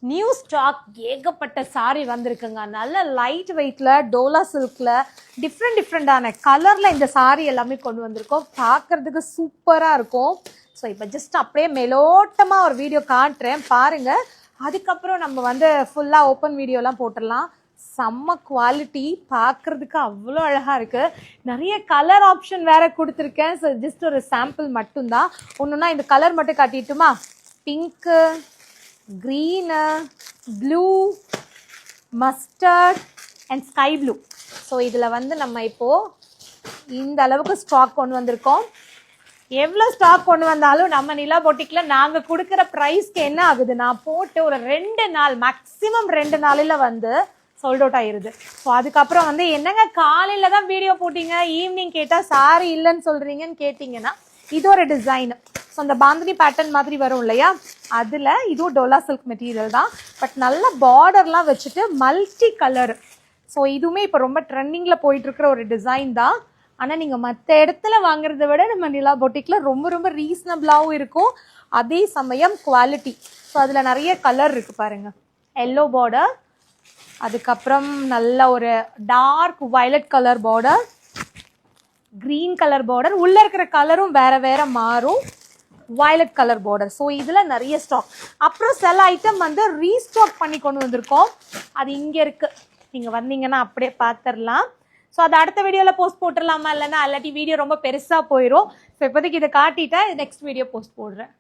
New stock ஏகப்பட்ட sorry வந்திருக்குங்க. நல்ல லைட் வெயிட்ல டோலா சில்க்ல டிஃப்ரெண்டான கலர்ல இந்த சாரி எல்லாமே கொண்டு வந்திருக்கோம். பார்க்கறதுக்கு சூப்பரா இருக்கும். ஸோ இப்போ ஜஸ்ட் அப்படியே மெலோட்டமா ஒரு வீடியோ காட்டுறேன் பாருங்க. அதுக்கப்புறம் நம்ம வந்து ஃபுல்லா ஓப்பன் வீடியோலாம் போட்டுடலாம். செம்ம குவாலிட்டி, பார்க்கறதுக்கு அவ்வளோ அழகா இருக்கு. நிறைய கலர் ஆப்ஷன் வேற கொடுத்துருக்கேன். ஸோ ஜஸ்ட் ஒரு சாம்பிள் மட்டும்தான். ஒன்றுனா இந்த கலர் மட்டும் காட்டிட்டுமா? Pink, green, blue, mustard and sky blue. So இதில் வந்து நம்ம இப்போது இந்த அளவுக்கு ஸ்டாக் கொண்டு வந்திருக்கோம். எவ்வளோ ஸ்டாக் கொண்டு வந்தாலும் நம்ம நிலா பொட்டிக்கில் நாங்கள் கொடுக்குற ப்ரைஸ்க்கு என்ன ஆகுது, நான் போட்டு ஒரு 2 நாள் மேக்ஸிமம் 2 நாளில் வந்து சோல்ட் அவுட் ஆயிடுது. ஸோ அதுக்கப்புறம் வந்து என்னங்க காலையில் தான் வீடியோ போட்டிங்க, ஈவினிங் கேட்டால் சாரி இல்லைன்னு சொல்கிறீங்கன்னு கேட்டிங்கன்னா, இது ஒரு டிசைன். ஸோ அந்த பாந்தினி பேட்டர்ன் மாதிரி வரும் இல்லையா, அதில் இதுவும் டோலா சில்க் மெட்டீரியல் தான். பட் நல்ல பார்டர்லாம் வச்சுட்டு மல்டி கலர். ஸோ இதுவுமே இப்போ ரொம்ப ட்ரெண்டிங்கில் போயிட்டுருக்கிற ஒரு டிசைன் தான். ஆனால் நீங்கள் மற்ற இடத்துல வாங்குறத விட நம்ம நிலா பொட்டிக்கில் ரொம்ப ரீசனபிளாகவும் இருக்கும். அதே சமயம் குவாலிட்டி. ஸோ அதில் நிறைய கலர் இருக்குது பாருங்கள். எல்லோ பார்டர், அதுக்கப்புறம் நல்ல ஒரு dark violet colour border, green colour border, உள்ளே இருக்கிற கலரும் வேற மாறும், வயலட் கலர் பார்டர். ஸோ இதில் நிறைய ஸ்டாக். அப்புறம் சில ஐட்டம் வந்து ரீஸ்டாக் பண்ணி கொண்டு வந்திருக்கோம். அது இங்கே இருக்குது, நீங்கள் வந்தீங்கன்னா அப்படியே பார்த்துடலாம். ஸோ அதை அடுத்த வீடியோவில் போஸ்ட் போட்டுடலாமா, இல்லைன்னா இல்லாட்டி வீடியோ ரொம்ப பெருசாக போயிடும். ஸோ இப்போதைக்கு இதை காட்டிட்டேன், நெக்ஸ்ட் வீடியோ போஸ்ட் போடுறேன்.